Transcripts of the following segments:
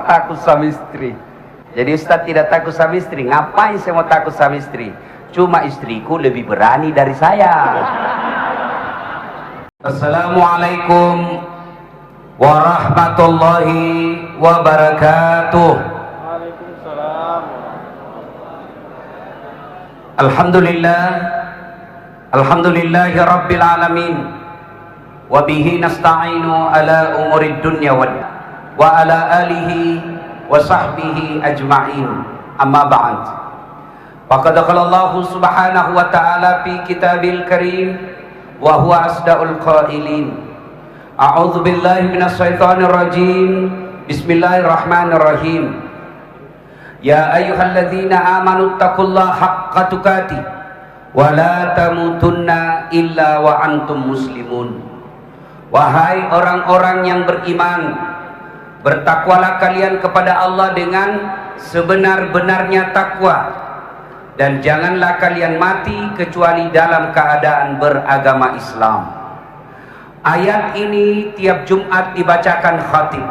Takut sama istri. Jadi Ustaz tidak takut sama istri. Ngapain saya mau takut sama istri? Cuma istriku lebih berani dari saya. Assalamualaikum warahmatullahi wabarakatuh. Waalaikumsalam. Alhamdulillah, alhamdulillahi rabbil alamin. Wa bihi nasta'inu ala umurid dunya wa ala alihi wa sahbihi ajma'in. Amma ba'd. Faqad qala Allah subhanahu wa ta'ala fi kitabil karim wa huwa asdaqul qailin. A'udzu billahi minasy syaithanir rajim. Bismillahirrahmanirrahim. Ya ayyuhalladzina amanu taqullaha haqqa tuqatih wa la tamutunna illa wa antum muslimun. Wahai orang-orang yang beriman, bertakwalah kalian kepada Allah dengan sebenar-benarnya takwa, dan janganlah kalian mati kecuali dalam keadaan beragama Islam. Ayat ini tiap Jumat dibacakan khatib.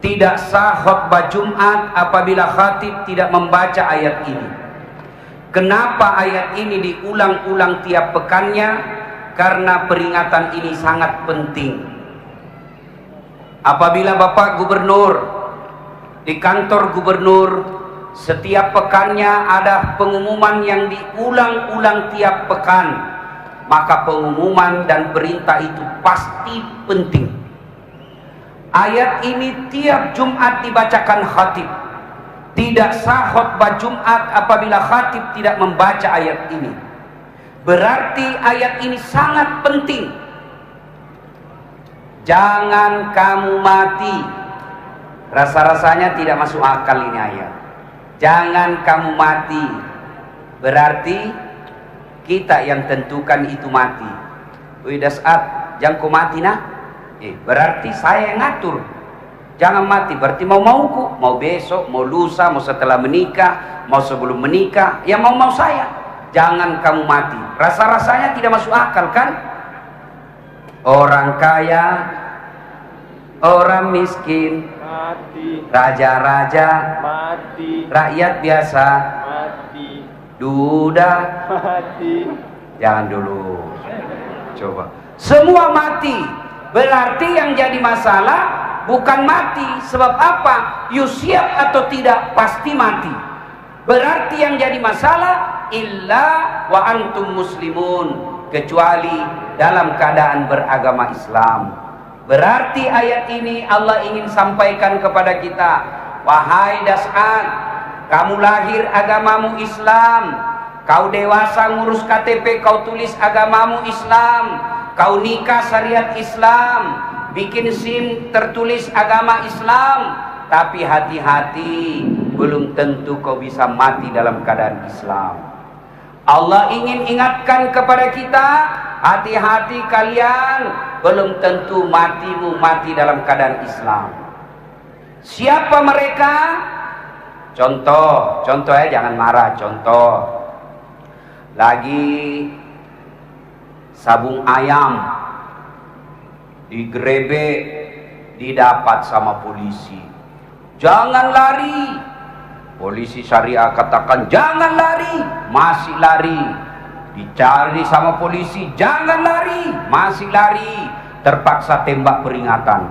Tidak sah khutbah Jumat apabila khatib tidak membaca ayat ini. Kenapa ayat ini diulang-ulang tiap pekannya? Karena peringatan ini sangat penting. Apabila Bapak Gubernur di kantor gubernur setiap pekannya ada pengumuman yang diulang-ulang tiap pekan, maka pengumuman dan perintah itu pasti penting. Ayat ini tiap Jumat dibacakan khatib. Tidak sah khutbah Jumat apabila khatib tidak membaca ayat ini. Berarti ayat ini sangat penting. Jangan kamu mati. Rasa-rasanya tidak masuk akal ini ayat. Jangan kamu mati. Berarti kita yang tentukan itu mati. Udah saat jangan kau mati nah. Berarti saya yang ngatur. Jangan mati. Berarti mau-mauku. Mau besok, mau lusa, mau setelah menikah, mau sebelum menikah. Ya mau-mau saya. Jangan kamu mati. Rasa-rasanya tidak masuk akal kan? Orang kaya, orang miskin, Mati. raja-raja, Mati. rakyat biasa, Mati. duda, Mati. jangan dulu. Coba. Semua mati. Berarti yang jadi masalah bukan mati. Sebab apa? You siap atau tidak pasti mati. Berarti yang jadi masalah illa wa antum muslimun, kecuali dalam keadaan beragama Islam. Berarti ayat ini Allah ingin sampaikan kepada kita, wahai Das'ad, kamu lahir agamamu Islam, kau dewasa ngurus KTP, kau tulis agamamu Islam, kau nikah syariat Islam, bikin SIM tertulis agama Islam, tapi hati-hati, belum tentu kau bisa mati dalam keadaan Islam. Allah ingin ingatkan kepada kita, hati-hati kalian, belum tentu matimu mati dalam keadaan Islam. Siapa mereka? Contoh ya, jangan marah. Contoh, lagi sabung ayam digrebek, didapat sama polisi. Jangan lari. Polisi syariah katakan jangan lari, masih lari. Dicari sama polisi, jangan lari, masih lari. Terpaksa tembak peringatan,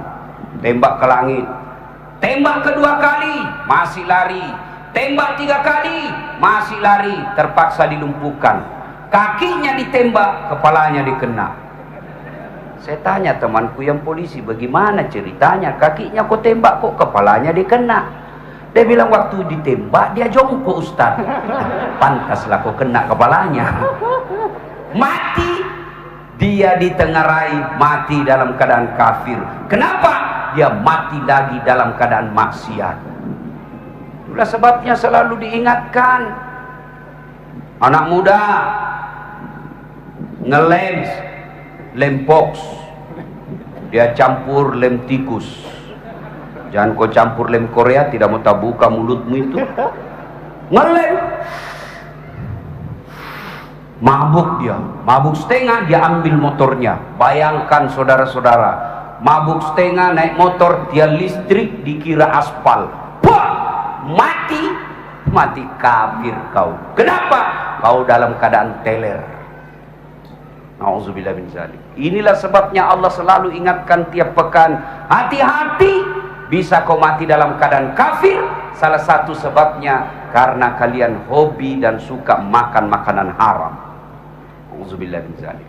tembak ke langit. Tembak kedua kali, masih lari. Tembak 3 kali, masih lari. Terpaksa dilumpuhkan. Kakinya ditembak, kepalanya dikena. Saya tanya temanku yang polisi, bagaimana ceritanya? Kakinya kok tembak, kok kepalanya dikena? Dia bilang waktu ditembak dia jongkok Ustaz. Pantaslah kok kena kepalanya. Mati. Dia ditengarai mati dalam keadaan kafir. Kenapa? Dia mati lagi dalam keadaan maksiat. Itulah sebabnya selalu diingatkan. Anak muda ngelem lem box, dia campur lem tikus. Jangan kau campur lem Korea, tidak mau tak buka mulutmu itu. Ngelem. Mabuk dia, mabuk setengah, dia ambil motornya. Bayangkan saudara-saudara, mabuk setengah, naik motor, dia listrik, dikira aspal. Wah, mati kafir kau. Kenapa? Kau dalam keadaan teler. Nauzubillah min dzalik. Inilah sebabnya Allah selalu ingatkan tiap pekan, hati-hati, bisa kau mati dalam keadaan kafir. Salah satu sebabnya karena kalian hobi dan suka makan makanan haram. Nauzubillah min dzalik.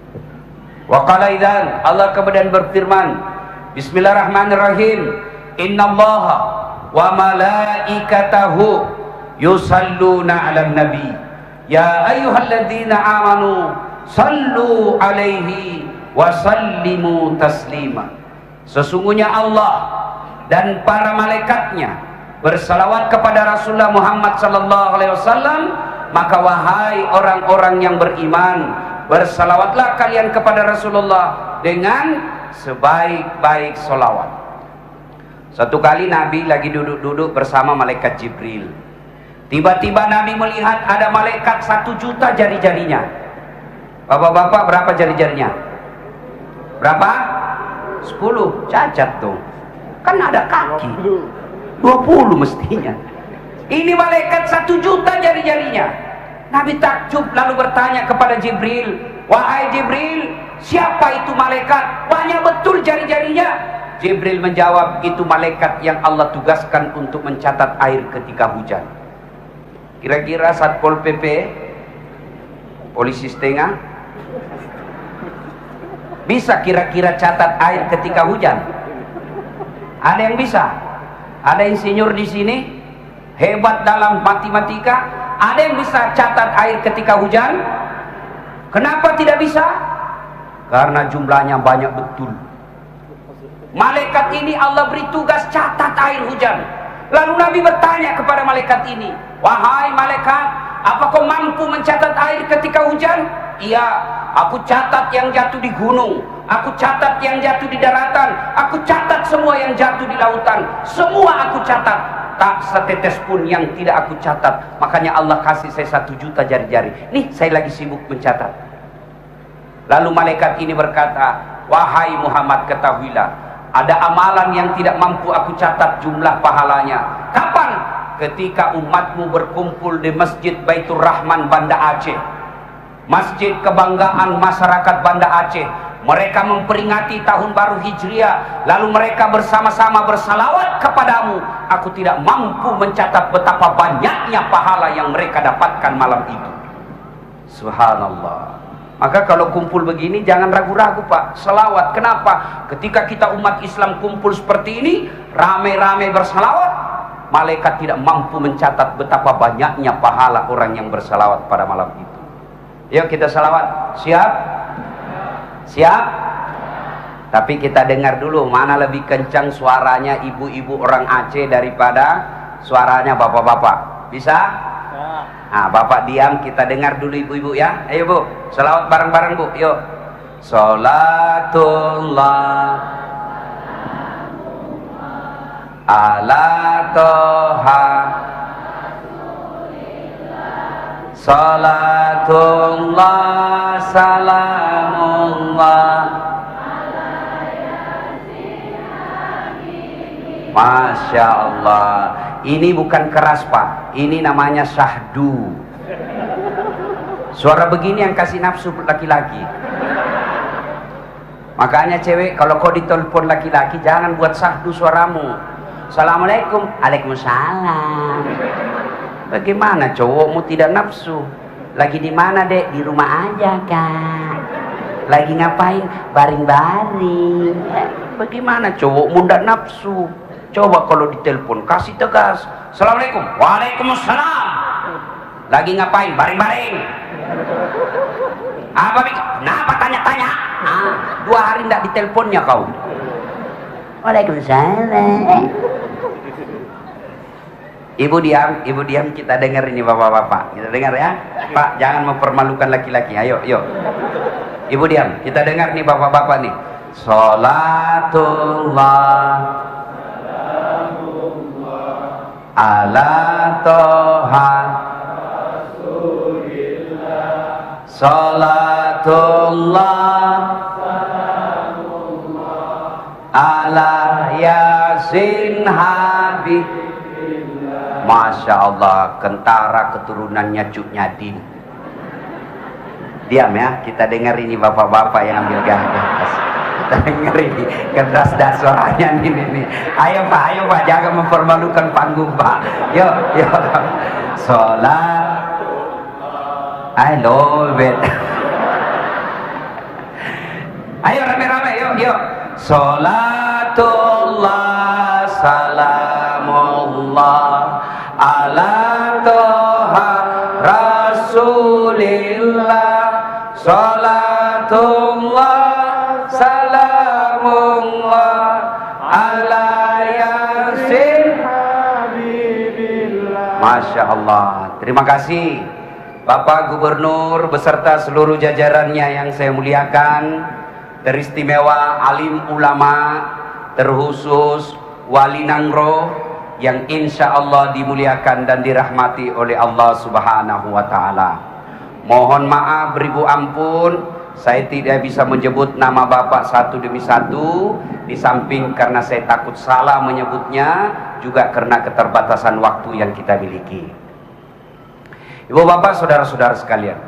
Wa qala idzan, Allah kemudian berfirman, Bismillahirrahmanirrahim, Innallaha wa malaikatahu yusalluna 'alan nabi ya ayyuhalladzina amanu sallu 'alaihi wa sallimu taslima. Sesungguhnya Allah dan para malaikatnya bersalawat kepada Rasulullah Muhammad sallallahu alaihi wasallam, maka wahai orang-orang yang beriman, bersalawatlah kalian kepada Rasulullah dengan sebaik-baik salawat. Satu kali Nabi lagi duduk-duduk bersama malaikat Jibril. Tiba-tiba Nabi melihat ada malaikat 1 juta jari-jarinya. Bapak-bapak, berapa jari-jarinya? Berapa? 10. Cacat tuh. Kan ada kaki. 20 mestinya. Ini malaikat 1 juta jari-jarinya. Nabi takjub lalu bertanya kepada Jibril, wahai Jibril, siapa itu malaikat? Banyak betul jari-jarinya. Jibril menjawab, itu malaikat yang Allah tugaskan untuk mencatat air ketika hujan. Kira-kira Satpol PP, polisi setengah, bisa kira-kira catat air ketika hujan? Ada yang bisa? Ada insinyur di sini hebat dalam matematika? Ada yang bisa catat air ketika hujan? Kenapa tidak bisa? Karena jumlahnya banyak betul. Malaikat ini Allah beri tugas catat air hujan. Lalu Nabi bertanya kepada malaikat ini, wahai malaikat, apa kau mampu mencatat air ketika hujan? Iya, aku catat yang jatuh di gunung, aku catat yang jatuh di daratan, aku catat semua yang jatuh di lautan, semua aku catat, tak setetes pun yang tidak aku catat. Makanya Allah kasih saya 1 juta jari-jari. Nih, saya lagi sibuk mencatat. Lalu malaikat ini berkata, wahai Muhammad, ketahuilah, ada amalan yang tidak mampu aku catat jumlah pahalanya. Kapan? Ketika umatmu berkumpul di Masjid Baitur Rahman Banda Aceh, masjid kebanggaan masyarakat Banda Aceh. Mereka memperingati tahun baru Hijriah, lalu mereka bersama-sama bersalawat kepadamu. Aku tidak mampu mencatat betapa banyaknya pahala yang mereka dapatkan malam itu. Subhanallah. Maka kalau kumpul begini jangan ragu-ragu Pak, selawat. Kenapa? Ketika kita umat Islam kumpul seperti ini, rame-rame bersalawat, malaikat tidak mampu mencatat betapa banyaknya pahala orang yang bersalawat pada malam itu. Yuk kita salawat. Siap? Siap? Tapi kita dengar dulu mana lebih kencang suaranya ibu-ibu orang Aceh daripada suaranya bapak-bapak. Bisa? Nah, bapak diam, kita dengar dulu ibu-ibu ya. Ayo Bu, selawat bareng-bareng Bu. Yuk. Salatullah ala toha, salatullah salamullah. Masya Allah. Ini bukan keras Pak, ini namanya syahdu. Suara begini yang kasih nafsu laki-laki. Makanya cewek kalau kau ditelepon laki-laki jangan buat syahdu suaramu. Assalamualaikum. Waalaikumsalam. Bagaimana cowokmu tidak nafsu? Lagi di mana Dek? Di rumah aja Kak. Lagi ngapain? Baring-baring. Bagaimana cowokmu tidak nafsu? Coba kalau ditelepon kasih tegas. Assalamualaikum. Waalaikumsalam. Lagi ngapain? Baring-baring. Apa? Kenapa tanya-tanya? 2 hari tidak diteleponnya kau. Waalaikumsalam. Ibu diam, kita dengar ini bapak-bapak. Kita dengar ya. Pak, jangan mempermalukan laki-laki. Ayo, yuk. Ibu diam, kita dengar nih bapak-bapak nih. Salatullah ala toha, salatullah ala Yasin Habib. Masya Allah, kentara keturunannya Cuk Nyadin. Diam ya, kita dengar ini bapak-bapak yang ambil gas. Kita dengar ini keras suaranya ini. Ayo Pak, jangan mempermalukan panggung Pak. Yuk. Sholat, I love it. Ayo rame-rame, yuk. Sholatullah, salamullah ala toha rasulillah. Sholatullah, salamullah ala Yasin Habibillah. Masya Allah. Terima kasih Bapak Gubernur beserta seluruh jajarannya yang saya muliakan, teristimewa alim ulama, terkhusus Wali Nangro yang insya Allah dimuliakan dan dirahmati oleh Allah Subhanahu wa Ta'ala. Mohon maaf beribu ampun, saya tidak bisa menyebut nama Bapak satu demi satu, di samping karena saya takut salah menyebutnya, juga karena keterbatasan waktu yang kita miliki. Ibu bapak saudara-saudara sekalian,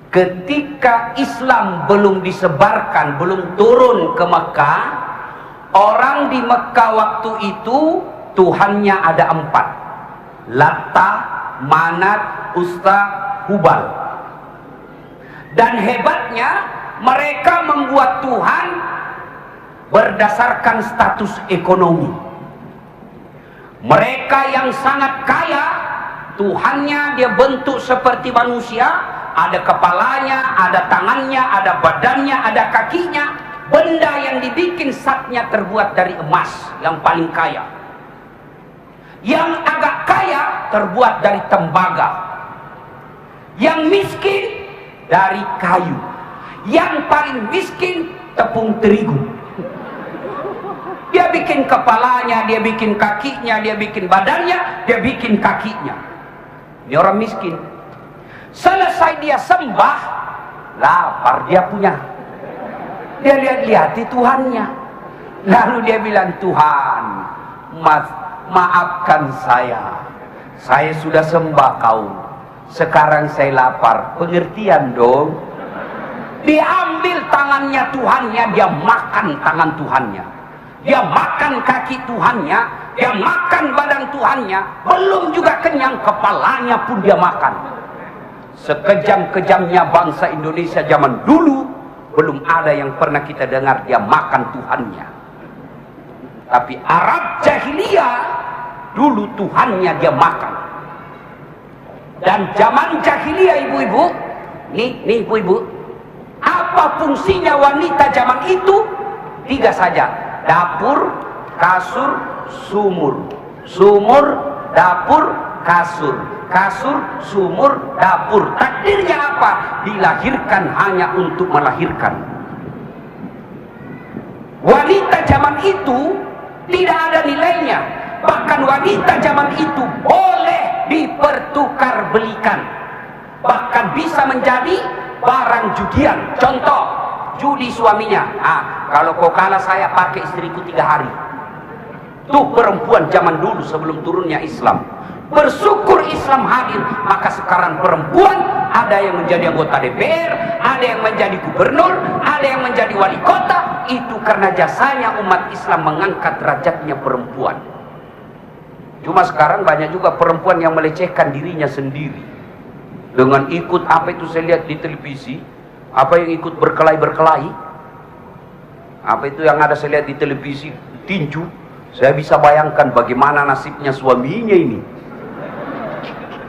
ketika Islam belum disebarkan, belum turun ke Mekah, orang di Mekah waktu itu Tuhannya ada 4: Latta, Manat, Uzza, Hubal. Dan hebatnya mereka membuat Tuhan berdasarkan status ekonomi. Mereka yang sangat kaya, Tuhannya dia bentuk seperti manusia, ada kepalanya, ada tangannya, ada badannya, ada kakinya. Benda yang dibikin satnya terbuat dari emas, yang paling kaya. Yang agak kaya terbuat dari tembaga. Yang miskin dari kayu. Yang paling miskin tepung terigu. Dia bikin kepalanya, dia bikin kakinya, dia bikin badannya, dia bikin kakinya. Ini orang miskin. Selesai dia sembah, lapar dia punya. Dia lihat-lihati Tuhannya. Lalu dia bilang, Tuhan, maafkan saya. Saya sudah sembah kau. Sekarang saya lapar. Pengertian dong. Diambil tangannya Tuhannya, dia makan tangan Tuhannya. Dia makan kaki Tuhannya, dia makan badan Tuhannya. Belum juga kenyang, kepalanya pun dia makan. Sekejam-kejamnya bangsa Indonesia zaman dulu, belum ada yang pernah kita dengar dia makan Tuhannya. Tapi Arab jahiliyah dulu Tuhannya dia makan. Dan zaman jahiliyah ibu-ibu, nih ibu-ibu, apa fungsinya wanita zaman itu? 3 saja: dapur, kasur, sumur. Sumur, dapur, kasur. Kasur, sumur, dapur. Takdirnya apa? Dilahirkan hanya untuk melahirkan. Wanita zaman itu tidak ada nilainya. Bahkan wanita zaman itu boleh dipertukarbelikan. Bahkan bisa menjadi barang judian. Contoh, judi suaminya. Kalau kau kalah saya pakai istriku 3 hari. Tuh perempuan zaman dulu sebelum turunnya Islam. Bersyukur Islam hadir, maka sekarang perempuan ada yang menjadi anggota DPR, ada yang menjadi gubernur, ada yang menjadi wali kota. Itu karena jasanya umat Islam mengangkat derajatnya perempuan. Cuma sekarang banyak juga perempuan yang melecehkan dirinya sendiri dengan ikut apa itu saya lihat di televisi, apa yang ikut berkelahi. Apa itu yang ada saya lihat di televisi, tinju. Saya bisa bayangkan bagaimana nasibnya suaminya ini.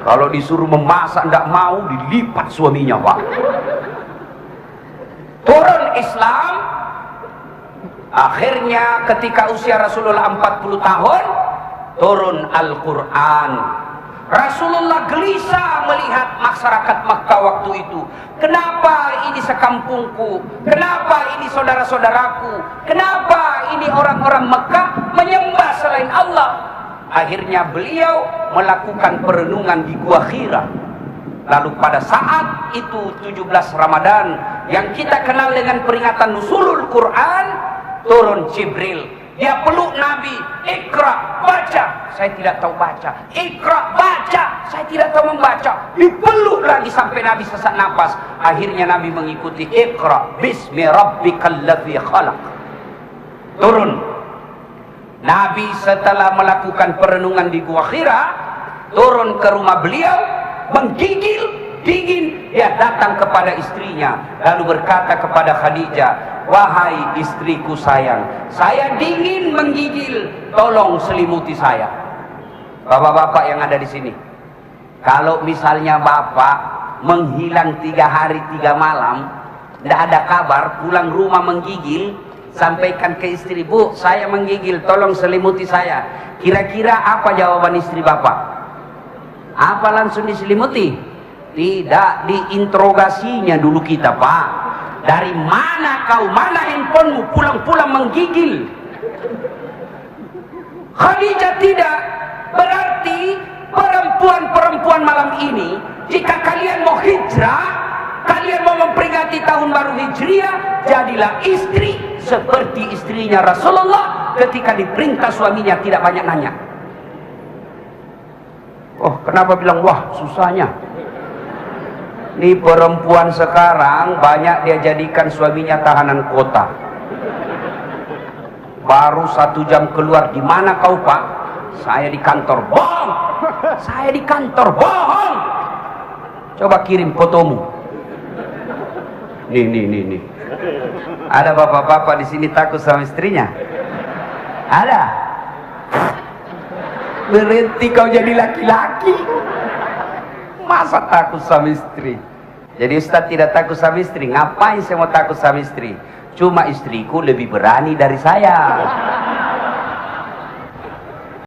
Kalau disuruh memasak tidak mau, dilipat suaminya Pak. Turun Islam, akhirnya ketika usia Rasulullah 40 tahun, turun Al-Quran. Rasulullah gelisah melihat masyarakat Makkah waktu itu. Kenapa ini sekampungku? Kenapa ini saudara-saudaraku? Kenapa ini orang-orang Makkah menyembah selain Allah? Akhirnya beliau melakukan perenungan di Gua Hira. Lalu pada saat itu 17 Ramadan yang kita kenal dengan peringatan Nuzulul Quran, turun Jibril. Dia peluk Nabi, Iqra, baca. Saya tidak tahu baca. Iqra, baca. Saya tidak tahu membaca. Dipeluk lagi sampai Nabi sesak napas. Akhirnya Nabi mengikuti, Iqra bismi rabbikal ladzi khalaq. Turun. Nabi setelah melakukan perenungan di Gua Hira, turun ke rumah beliau, menggigil, dingin. Dia datang kepada istrinya, lalu berkata kepada Khadijah, wahai istriku sayang, saya dingin menggigil, tolong selimuti saya. Bapak-bapak yang ada di sini, kalau misalnya bapak menghilang 3 hari 3 malam, tidak ada kabar, pulang rumah menggigil, sampaikan ke istri, bu, saya menggigil, tolong selimuti saya. Kira-kira apa jawaban istri bapak? Apa langsung diselimuti? Tidak, diinterogasinya dulu kita, pak. Dari mana kau, mana handphonemu, pulang-pulang menggigil? Khadijah tidak. Berarti perempuan-perempuan malam ini, jika kalian mau hijrah, kalian mau memperingati tahun baru Hijriah, jadilah istri seperti istrinya Rasulullah ketika diperintah suaminya tidak banyak nanya. Oh, kenapa bilang wah susahnya? Ini perempuan sekarang banyak dia jadikan suaminya tahanan kota. Baru 1 jam keluar, di mana kau pak? Saya di kantor. Bohong. Saya di kantor. Bohong. Coba kirim fotomu. Nih. Ada bapak-bapak di sini takut sama istrinya? Ada. Berhenti kau jadi laki-laki. Masa takut sama istri? Jadi Ustaz tidak takut sama istri. Ngapain saya mau takut sama istri? Cuma istriku lebih berani dari saya.